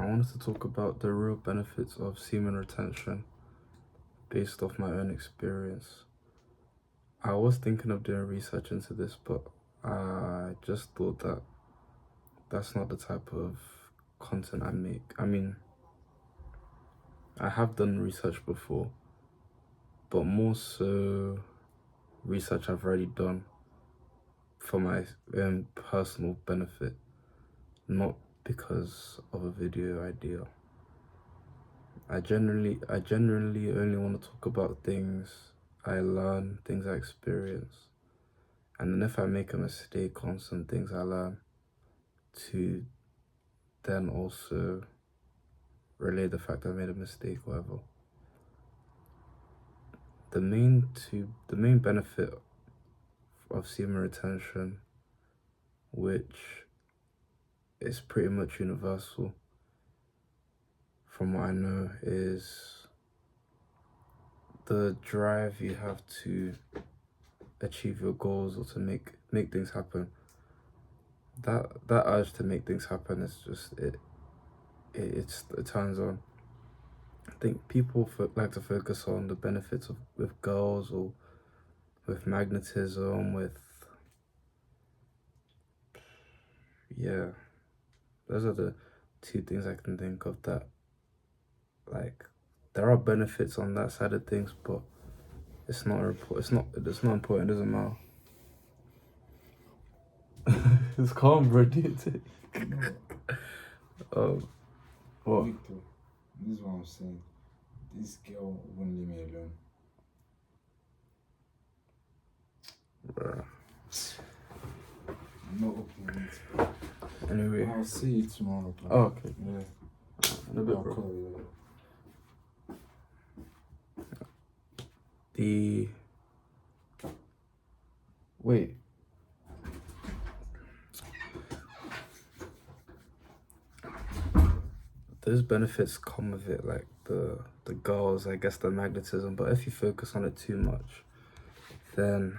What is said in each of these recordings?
I wanted to talk about the real benefits of semen retention based off my own experience. I was thinking of doing research into this, but I just thought that that's not the type of content I make. I mean, I have done research before, but more so research I've already done for my own personal benefit, not because of a video idea. I generally only want to talk about things I learn, things I experience. And then if I make a mistake on some things I learn, to then also relay the fact I made a mistake, whatever. The main benefit of semen retention, which is pretty much universal from what I know, is the drive you have to achieve your goals or to make things happen. That urge to make things happen is just it turns on. I think people like to focus on the benefits of with girls or with magnetism, with those are the two things I can think of that, like, there are benefits on that side of things, but it's not important. It doesn't matter. It's calm, bro. Dude. What? Victor, this is what I'm saying. This girl won't leave me alone. Bruh. I'm not opening it. Anyway. I'll see you tomorrow. Bro. Oh, okay. Yeah. In a bit, I'll bro. call you. Wait. Those benefits come with it, like the girls, I guess, the magnetism. But if you focus on it too much, then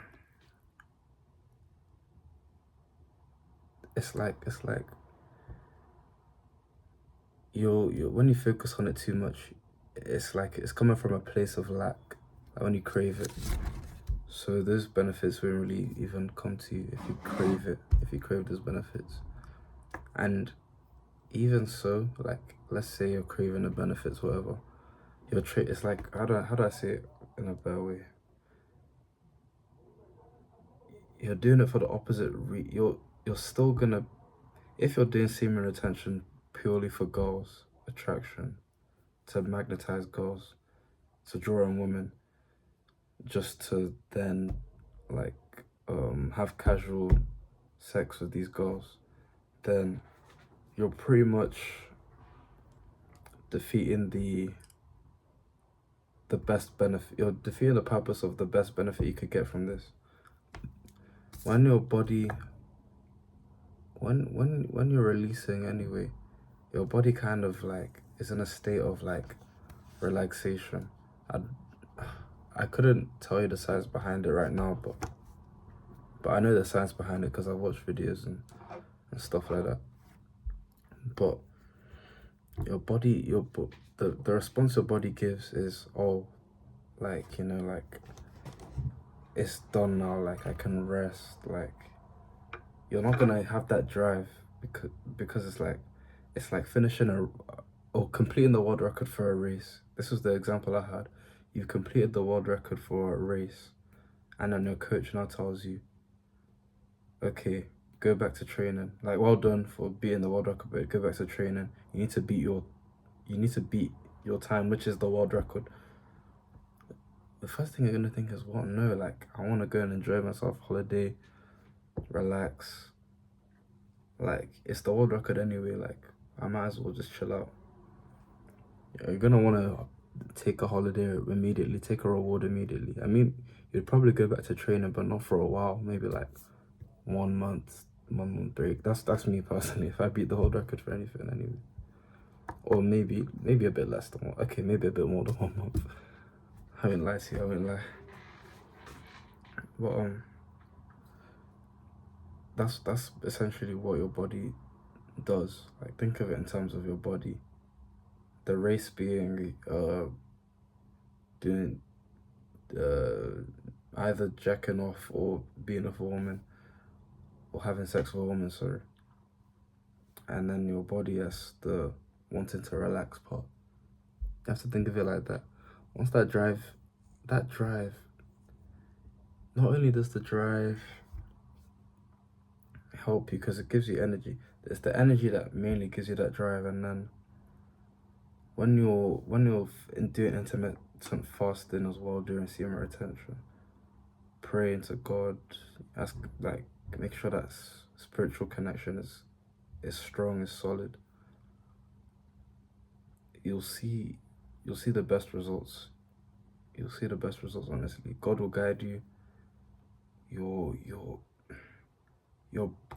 it's like you when you focus on it too much, it's like it's coming from a place of lack, like when you crave it. So those benefits won't really even come to you if you crave it, if you crave those benefits. And even so, like, let's say you're craving the benefits, whatever, it's like, how do I say it in a better way? You're doing it for the opposite. You're still gonna, if you're doing semen retention purely for girls, attraction, to magnetize girls, to draw in women, just to then, like, have casual sex with these girls, then you're pretty much defeating the best benefit. You're defeating the purpose of the best benefit you could get from this. When your body, when you're releasing anyway, your body kind of like is in a state of like relaxation. I couldn't tell you the science behind it right now, but I know the science behind it because I watched videos and stuff like that. But your body, the response your body gives is, oh, like, you know, like, it's done now, like, I can rest. Like, you're not gonna have that drive because it's like finishing or completing the world record for a race. This was the example I had. You've completed the world record for a race, and then your coach now tells you, okay, go back to training. Like, well done for beating the world record, but go back to training. You need to beat your time, which is the world record. The first thing you're gonna think is, what? No, like, I want to go and enjoy myself, holiday, relax. Like, it's the world record anyway. Like, I might as well just chill out. You're gonna want to take a holiday immediately, take a reward immediately. I mean, you'd probably go back to training, but not for a while. Maybe like 1 month break. That's me personally. If I beat the world record for anything, anyway, or maybe a bit less than one. Okay, maybe a bit more than 1 month. I won't lie to you. I won't lie. But that's essentially what your body does. Like, think of it in terms of your body. the race being doing either jacking off or being with a woman or having sex with a woman, sorry. And then your body has the wanting to relax part. You have to think of it like that. Once that drive, not only does the drive help you because it gives you energy, it's the energy that mainly gives you that drive. And then when you're doing intermittent fasting as well during semen retention, praying to God, ask, like, make sure that spiritual connection is strong, is solid. You'll see the best results. You'll see the best results, honestly. God will guide you. Your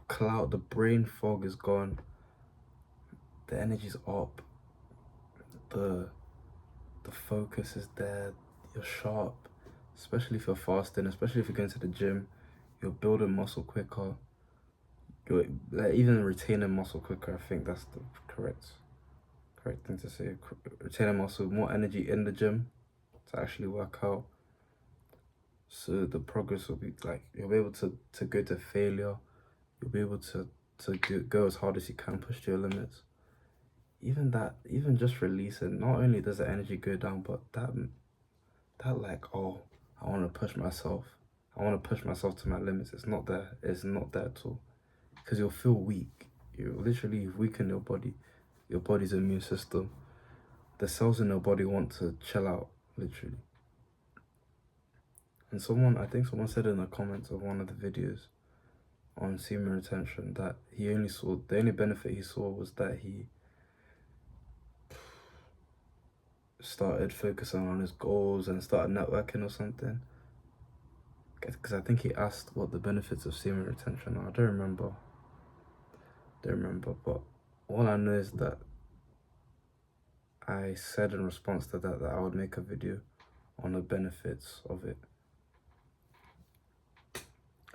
cloud, the brain fog is gone. The energy's up. The focus is there. You're sharp, especially if you're fasting, especially if you're going to the gym. You're building muscle quicker. You're like, even retaining muscle quicker. I think that's the correct thing to say. Retaining muscle, more energy in the gym to actually work out. So the progress will be like, you'll be able to go to failure. You'll be able to go as hard as you can, push to your limits. Even just releasing, not only does the energy go down, but that like, oh, I want to push myself. I want to push myself to my limits. It's not there. It's not there at all. Because you'll feel weak. You literally weaken your body. Your body's immune system. The cells in your body want to chill out, literally. And I think someone said in the comments of one of the videos on semen retention that the only benefit he saw was that he started focusing on his goals and started networking or something. Because I think he asked what the benefits of semen retention are. I don't remember, but all I know is that I said in response to that I would make a video on the benefits of it.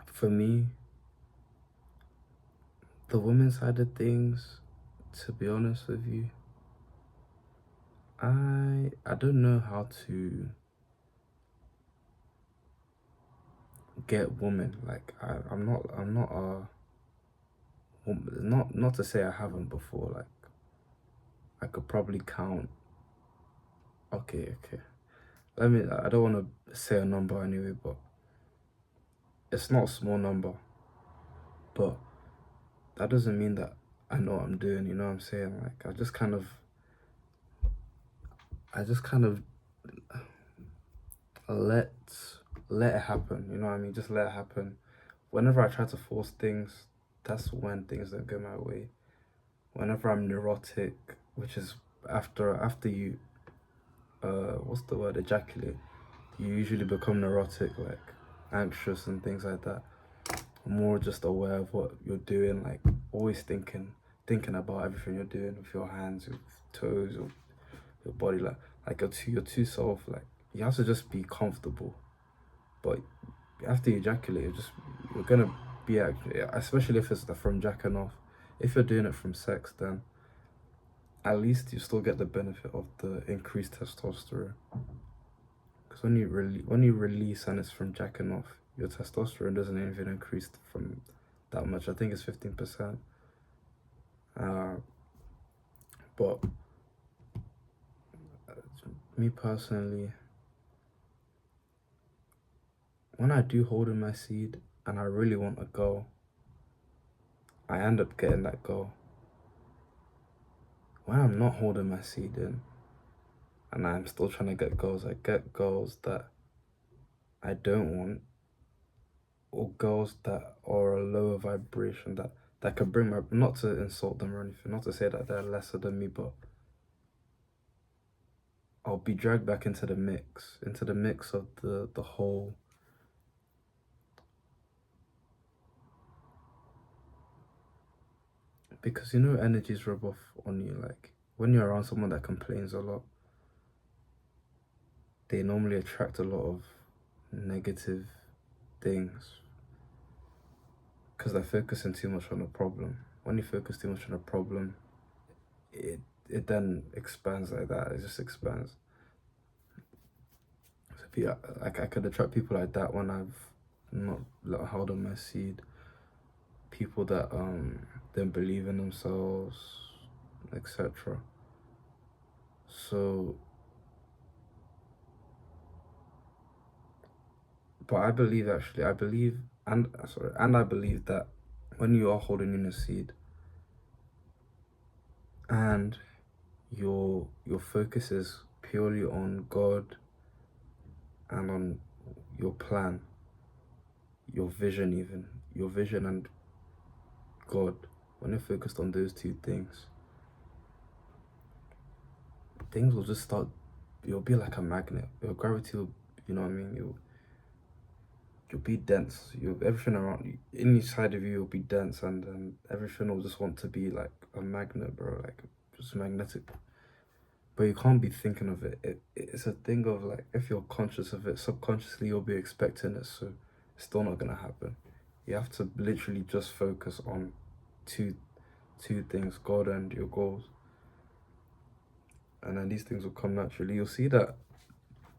For me, the women's side of things, to be honest with you, I don't know how to get women. Like I'm not a woman. Not to say I haven't before. Like I could probably count. Okay. I don't want to say a number anyway, but it's not a small number. But that doesn't mean that I know what I'm doing. You know what I'm saying? Like I just kind of let it happen. You know what I mean? Just let it happen. Whenever I try to force things, that's when things don't go my way. Whenever I'm neurotic, which is after you what's the word, ejaculate, you usually become neurotic, like anxious and things like that. More just aware of what you're doing, like always thinking about everything you're doing with your hands, your toes, your body, like you're too soft. Like you have to just be comfortable. But after you ejaculate, you're gonna be especially if it's from jacking off. If you're doing it from sex, then at least you still get the benefit of the increased testosterone. Because when you release and it's from jacking off, your testosterone doesn't even increase from that much. I think it's 15%. But me personally, when I do hold in my seed and I really want a girl, I end up getting that girl. When I'm not holding my seed in and I'm still trying to get girls, I get girls that I don't want, or girls that are a lower vibration that could bring not to insult them or anything, not to say that they're lesser than me, but I'll be dragged back into the mix of the whole. Because energies rub off on you. Like when you're around someone that complains a lot, they normally attract a lot of negative things because they're focusing too much on the problem. When you focus too much on a problem, it it then expands like that. It just expands. So like I could attract people like that when I've not held on my seed. People that don't believe in themselves, etc. So, but I believe actually, and I believe that when you are holding in a seed and your focus is purely on God and on your plan, your vision, even your vision and God, when you're focused on those two things, things will just start. You'll be like a magnet. Your gravity will, you know what I mean. You'll be dense. Everything around you, inside of you, will be dense, and everything will just want to be like a magnet, bro. Like just magnetic. But you can't be thinking of it. It's a thing of like, if you're conscious of it, subconsciously you'll be expecting it. So it's still not gonna happen. You have to literally just focus on two things: God and your goals, and then these things will come naturally. You'll see that.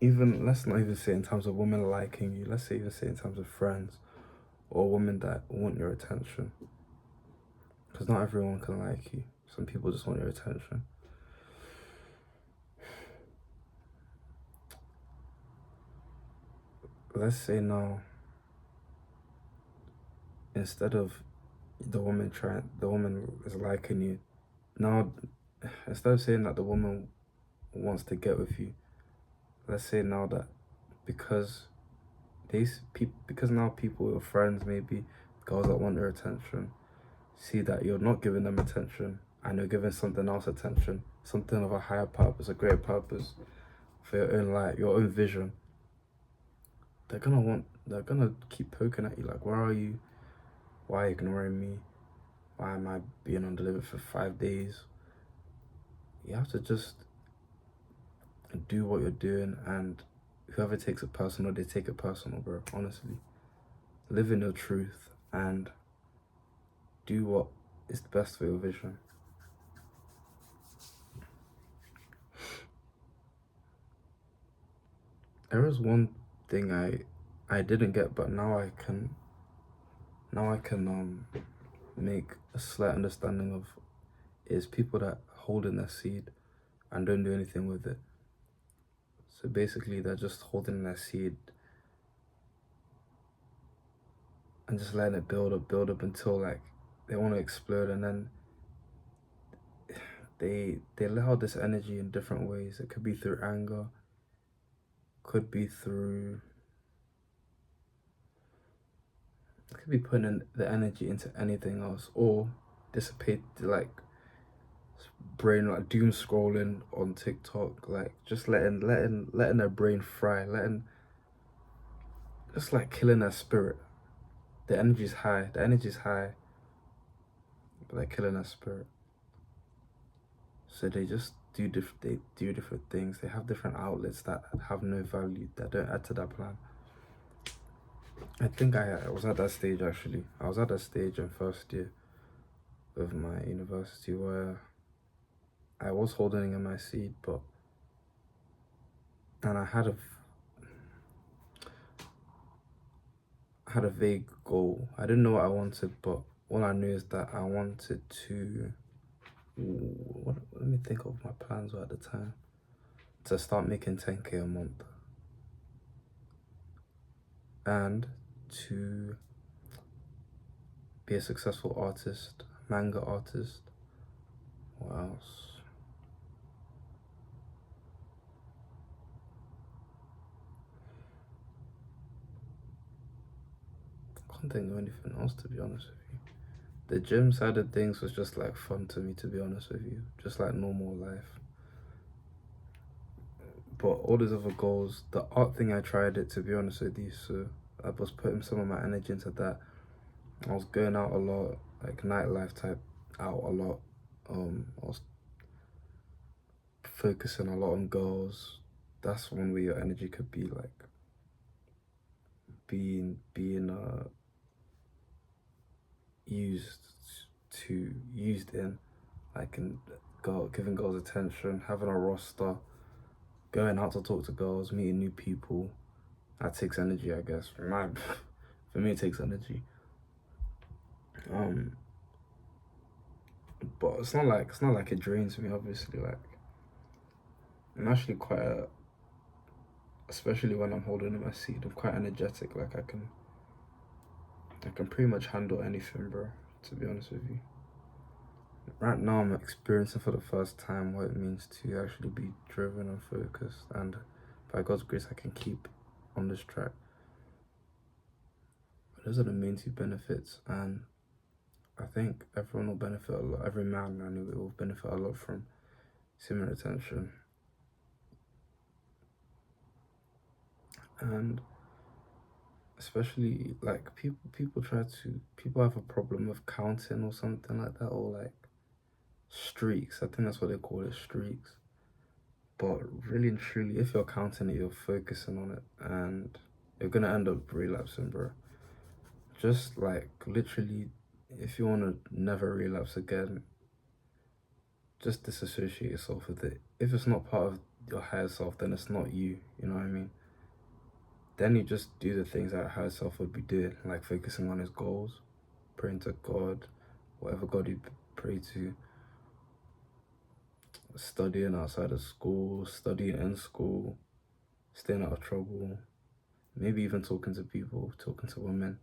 Even, let's not even say in terms of women liking you, let's even say in terms of friends or women that want your attention, because not everyone can like you. Some people just want your attention. Let's say now, instead of the woman is liking you, now instead of saying that the woman wants to get with you, let's say now that because because now people, your friends, maybe girls that want your attention, see that you're not giving them attention and you're giving something else attention, something of a higher purpose, a greater purpose for your own light, your own vision. They're gonna keep poking at you like, where are you? Why are you ignoring me? Why am I being undelivered for 5 days? You have to just do what you're doing, and whoever takes it personal, they take it personal, bro. Honestly, live in your truth and do what is best for your vision. There is one thing I didn't get, but now I can make a slight understanding of, is people that hold in their seed and don't do anything with it. So basically they're just holding their seed and just letting it build up until like they want to explode, and then they let out this energy in different ways. It could be through anger, could be putting in the energy into anything else, or dissipate, like brain, like doom scrolling on TikTok, like just letting their brain fry, just like killing their spirit. The energy's high, but they're killing their spirit. So they just do different things. They have different outlets that have no value, that don't add to that plan. I think I was at that stage actually. I was at that stage in first year of my university where I was holding in my seed, and I had a vague goal. I didn't know what I wanted, but all I knew is that I wanted to. Let me think of my plans were at the time. To start making 10K a month, and to be a successful artist, manga artist. What else? I can't think of anything else, to be honest with you. The gym side of things was just like fun to me, to be honest with you. Just like normal life. But all these other goals, the art thing, I tried it, to be honest with you. So I was putting some of my energy into that. I was going out a lot, like nightlife type, out a lot. I was focusing a lot on girls. That's one way your energy could be like being used in, like, in giving girls attention, having a roster, going out to talk to girls, meeting new people. That takes energy, I guess. For me, it takes energy. But it's not like it drains me. Obviously, like I'm actually especially when I'm holding in my seat, I'm quite energetic. Like I can pretty much handle anything, bro. To be honest with you. Right now, I'm experiencing for the first time what it means to actually be driven and focused, and by God's grace, I can keep on this track. But those are the main two benefits, and I think everyone will benefit a lot. Every man anyway will benefit a lot from semen retention. And especially like people have a problem with counting or something like that, or like streaks. I think that's what they call it, streaks. But really and truly, if you're counting it, you're focusing on it, and you're gonna end up relapsing, bro. Just like literally, if you wanna never relapse again, just disassociate yourself with it. If it's not part of your higher self, then it's not you. You know what I mean? Then you just do the things that a higher self would be doing, like focusing on his goals, praying to God, whatever God you pray to, studying outside of school, studying in school, staying out of trouble, maybe even talking to people, talking to women.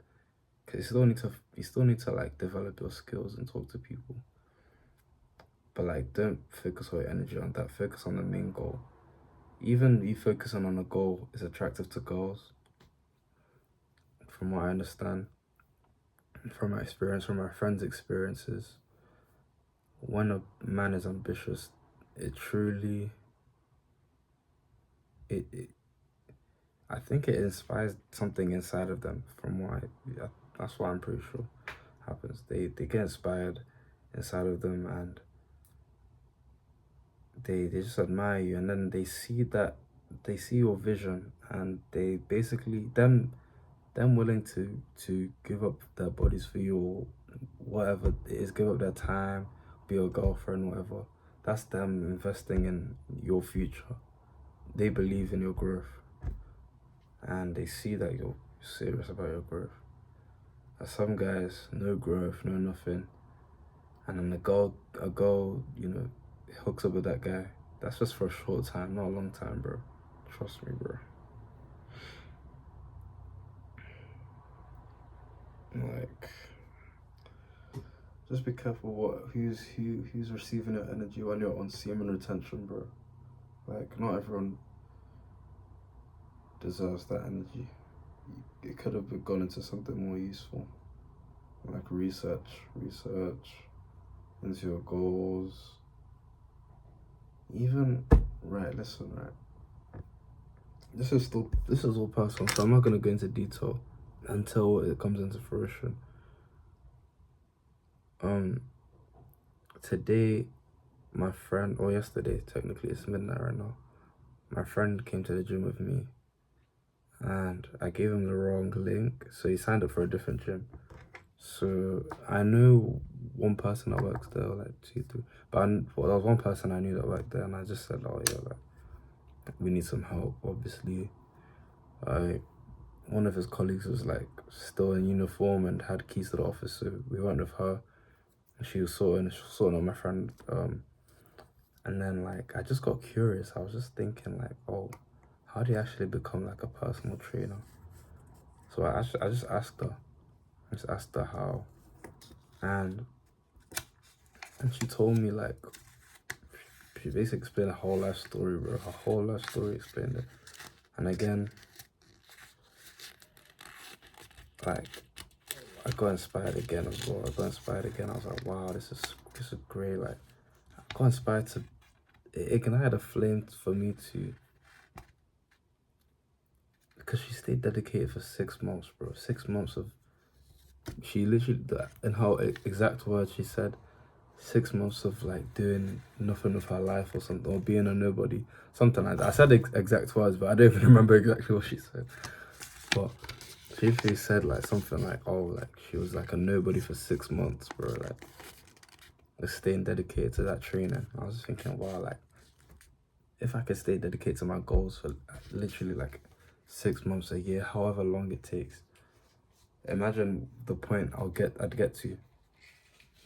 Because you still need to like develop your skills and talk to people. But like, don't focus all your energy on that. Focus on the main goal. Even you focusing on a goal is attractive to girls. From what I understand, from my experience, from my friends' experiences, when a man is ambitious, it truly, I think it inspires something inside of them. That's what I'm pretty sure happens. They get inspired inside of them, and they just admire you, and then they see your vision, and they basically them willing to give up their bodies for you, or whatever it is, give up their time, be your girlfriend, whatever. That's them investing in your future. They believe in your growth, and they see that you're serious about your growth. Some guys, no growth, no nothing, and then a girl, hooks up with that guy. That's just for a short time, not a long time, bro. Trust me, bro. Like, just be careful who's receiving your energy when you're on semen retention, bro. Like, not everyone deserves that energy. It could have gone into something more useful, like research into your goals. Even listen. This is all personal, so I'm not gonna go into detail until it comes into fruition. Today, my friend, or yesterday, technically it's midnight right now. My friend came to the gym with me, and I gave him the wrong link, so he signed up for a different gym. So I know one person that works there, like 2, 3. But there was one person I knew that worked there, and I just said, oh yeah, like we need some help. Obviously, one of his colleagues was like still in uniform and had keys to the office, so we went with her, and she was sorting on my friend. And then like I just got curious. I was just thinking like, oh, how do you actually become like a personal trainer? So I just asked her. I just asked her how, and she told me like, she basically explained a whole life story, bro. Her whole life story explained it. And again, like, I got inspired again as well. I was like, wow, this is great. Like, I got inspired to, it ignited a flame for me to, because she stayed dedicated for 6 months, bro. 6 months of, she literally, in her exact words, she said, 6 months of like doing nothing with her life or something, or being a nobody, something like that. I said exact words, but I don't even remember exactly what she said. But she said like something like, oh, like she was like a nobody for 6 months, bro. staying dedicated to that training. I was thinking, wow, like if I could stay dedicated to my goals for literally like 6 months, a year, however long it takes, imagine the point I'd get to.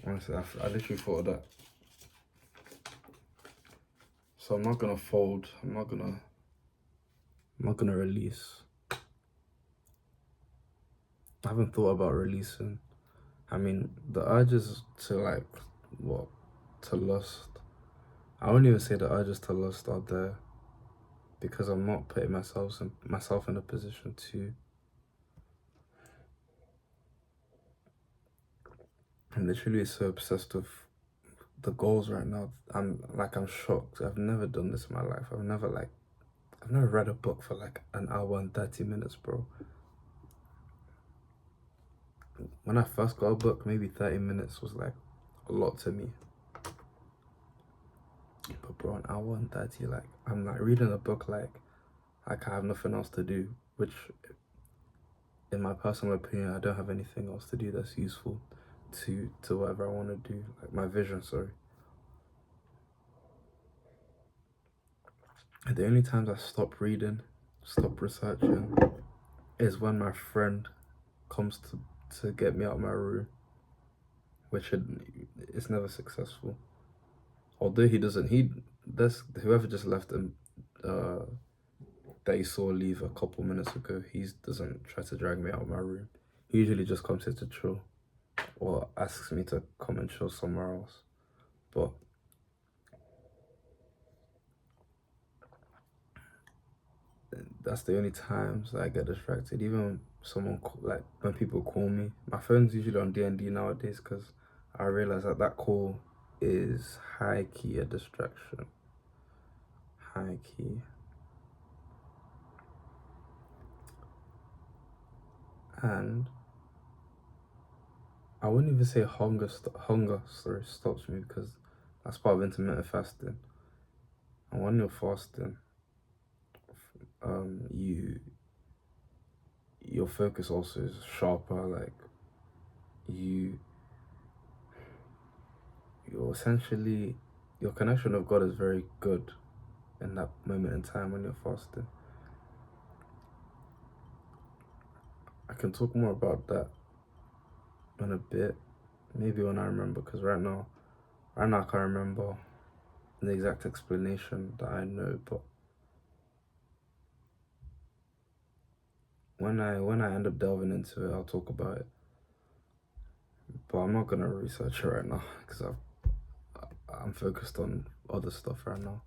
Honestly, I literally thought of that. So I'm not gonna fold. I'm not gonna release. I haven't thought about releasing. I mean, the urges to like to lust. I wouldn't even say the urges to lust are there because I'm not putting myself in a position to. I'm literally so obsessed with the goals right now. I'm shocked. I've never done this in my life. I've never read a book for like an hour and 30 minutes, bro. When I first got a book, maybe 30 minutes was like a lot to me. But bro, an hour and 30, like I'm like reading a book like I have nothing else to do, which in my personal opinion, I don't have anything else to do that's useful to whatever I want to do, like my vision, sorry. And the only times I stop reading, stop researching, is when my friend comes to get me out of my room, which it's never successful. Although whoever just left him, that he saw leave a couple minutes ago, he doesn't try to drag me out of my room. He usually just comes here to chill or asks me to come and chill somewhere else. But that's the only times that I get distracted. Even when people call me, my phone's usually on D&D nowadays because I realize that call is high key a distraction. High key. And I wouldn't even say hunger stops me because that's part of intermittent fasting. And when you're fasting, your focus also is sharper. Like you're essentially, your connection with God is very good in that moment in time when you're fasting. I can talk more about that in a bit, maybe when I remember, because right now I can't remember the exact explanation that I know, but when I end up delving into it, I'll talk about it. But I'm not gonna research it right now because I'm focused on other stuff right now.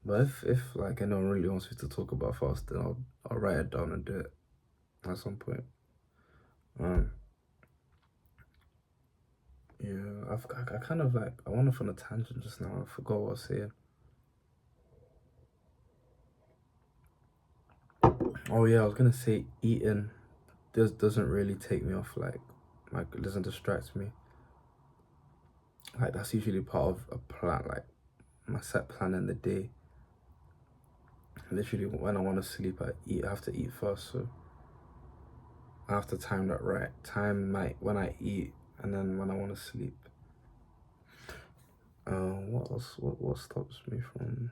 But if like anyone really wants me to talk about fasting, I'll write it down and do it at some point. Yeah, I kind of like I went off on a tangent just now. I forgot what I was saying. Oh yeah, I was gonna say eating doesn't really take me off, like it doesn't distract me. Like that's usually part of a plan, like my set plan in the day. Literally when I want to sleep, I have to eat first, so I have to time that right. Time when I eat and then when I want to sleep. What else? What stops me from?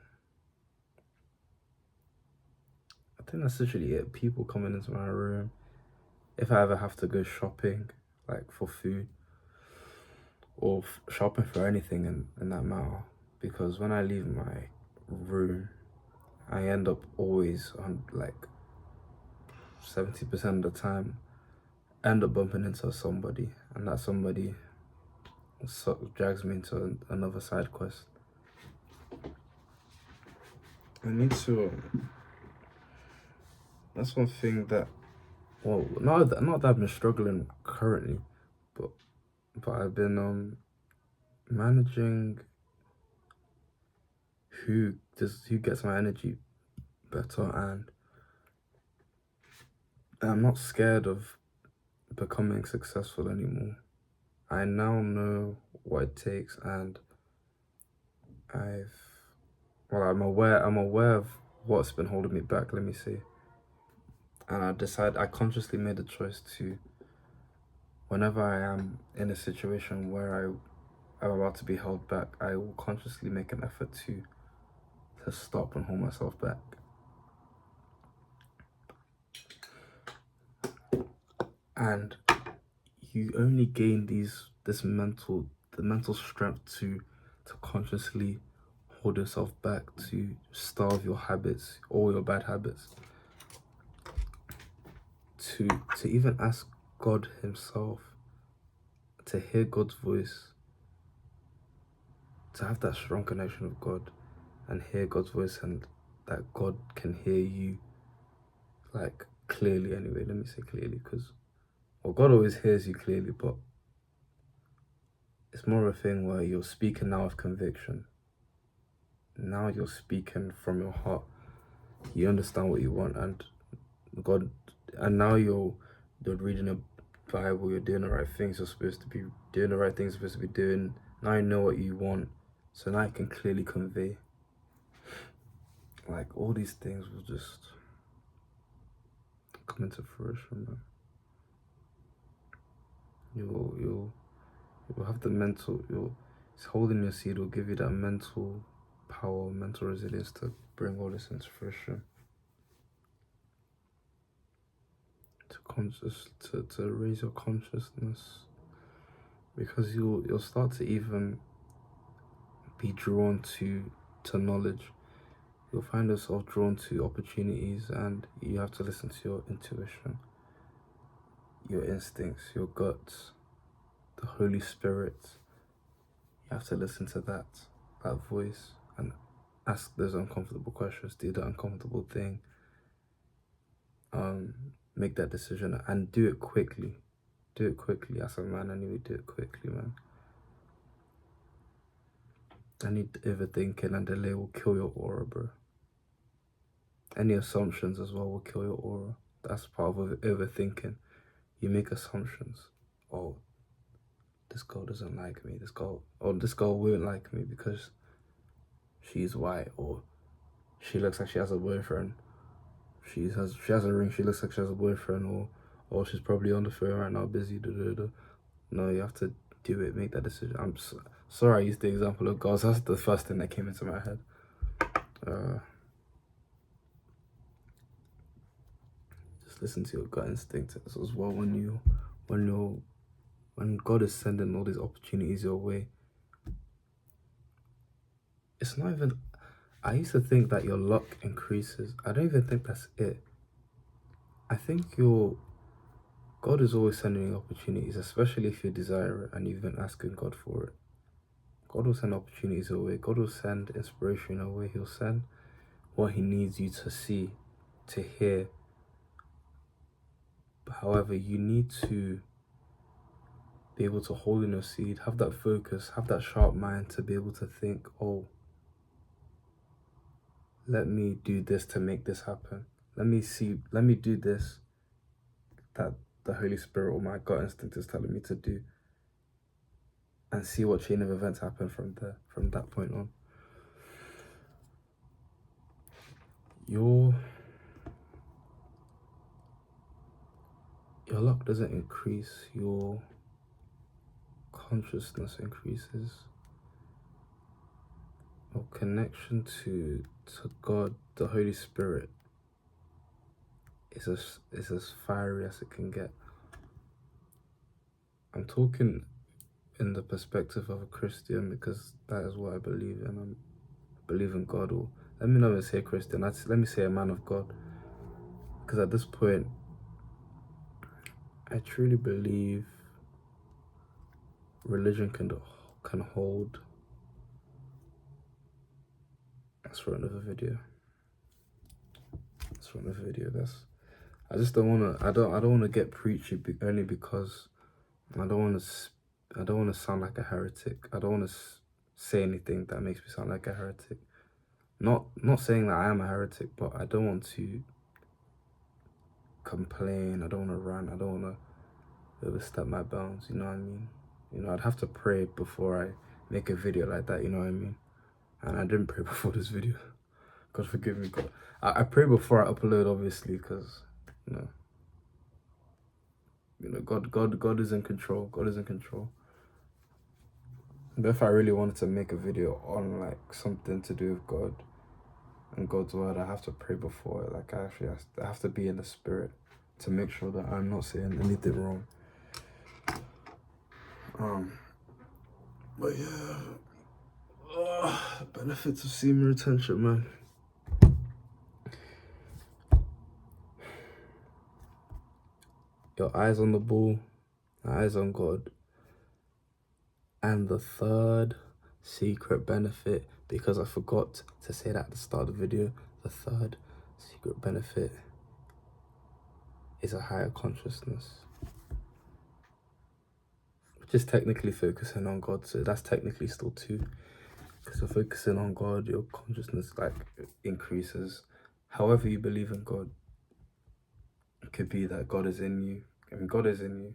I think that's literally it. People coming into my room. If I ever have to go shopping, like for food or shopping for anything in that matter, because when I leave my room, I end up always on like 70% of the time, end up bumping into somebody, and that somebody drags me into another side quest. I need to. That's one thing that, well, not that I've been struggling currently, but I've been managing who gets my energy better, and I'm not scared of becoming successful anymore. I now know what it takes, and I'm aware of what's been holding me back, let me say. And I consciously made the choice to, whenever I am in a situation where I'm about to be held back, I will consciously make an effort to stop and hold myself back. And you only gain the mental strength to consciously hold yourself back, to starve your habits, all your bad habits, to even ask God himself, to hear God's voice, to have that strong connection with God and hear God's voice, and that God can hear you, like, clearly anyway. Let me say clearly, because, well, God always hears you clearly, but it's more of a thing where you're speaking now with conviction. Now you're speaking from your heart. You understand what you want, and God, and now you're reading a Bible, you're doing the right things you're supposed to be doing, the right things you're supposed to be doing. Now you know what you want, so now you can clearly convey. Like, all these things will just come into fruition, man. You'll have the mental, it's holding your seed will give you that mental power, mental resilience to bring all this into fruition. To raise your consciousness, because you'll start to even be drawn to knowledge. You'll find yourself drawn to opportunities, and you have to listen to your intuition, your instincts, your guts, the Holy Spirit. You have to listen to that voice and ask those uncomfortable questions, do the uncomfortable thing, make that decision, and do it quickly. Do it quickly. As a man anyway, do it quickly, man. Any overthinking and delay will kill your aura, bro. Any assumptions as well will kill your aura. That's part of overthinking. You make assumptions. Oh, this girl doesn't like me. This girl won't like me because she's white, or she looks like she has a boyfriend. She has a ring. She looks like she has a boyfriend, or she's probably on the phone right now, busy. No, you have to do it. Make that decision. I'm sorry I used the example of girls. That's the first thing that came into my head. Just listen to your gut instinct as well when God is sending all these opportunities your way. It's not even, I used to think that your luck increases. I don't even think that's it. I think God is always sending you opportunities, especially if you desire it and you've been asking God for it. God will send opportunities your way. God will send inspiration your way. He'll send what he needs you to see, to hear. But however, you need to be able to hold in your seed, have that focus, have that sharp mind to be able to think, oh, let me do this to make this happen. Let me do this that the Holy Spirit or my gut instinct is telling me to do, and see what chain of events happen from that point on. Your luck doesn't increase, your consciousness increases. Your connection to God, the Holy Spirit, is as fiery as it can get. I'm talking in the perspective of a Christian because that is what I believe in. I believe in God, or let me not even say Christian, let me say a man of God. Because at this point, I truly believe religion can hold. That's for another video. I just don't wanna. I don't wanna get preachy only because I don't wanna sound like a heretic. I don't wanna say anything that makes me sound like a heretic. Not saying that I am a heretic, but I don't want to complain. I don't want to rant. I don't want to overstep my bounds. You know what I mean? You know, I'd have to pray before I make a video like that. You know what I mean? And I didn't pray before this video. God forgive me, God. I pray before I upload, obviously, because you know, God is in control. God is in control. But if I really wanted to make a video on like something to do with God and God's word, I have to pray before it. Like I have to be in the spirit to make sure that I'm not saying anything wrong. But yeah, benefits of semen retention, man. Your eyes on the ball, eyes on God. And the third secret benefit, because I forgot to say that at the start of the video, the third secret benefit is a higher consciousness, which is technically focusing on God. So that's technically still two, because you're focusing on God, your consciousness like increases. However you believe in God, it could be that God is in you. I mean, God is in you.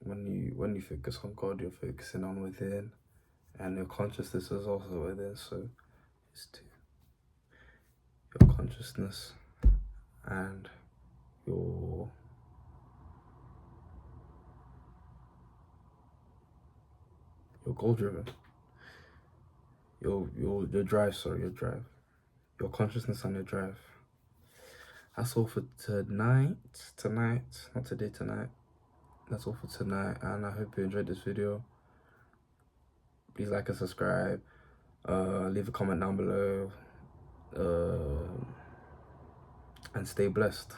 When you focus on God, you're focusing on within, and your consciousness is also within. So it's two. Your consciousness and your goal driven. Your drive, sorry, your drive. Your consciousness and your drive. That's all for tonight. Not today, tonight. That's all for tonight, and I hope you enjoyed this video. Please like and subscribe. Leave a comment down below. And stay blessed.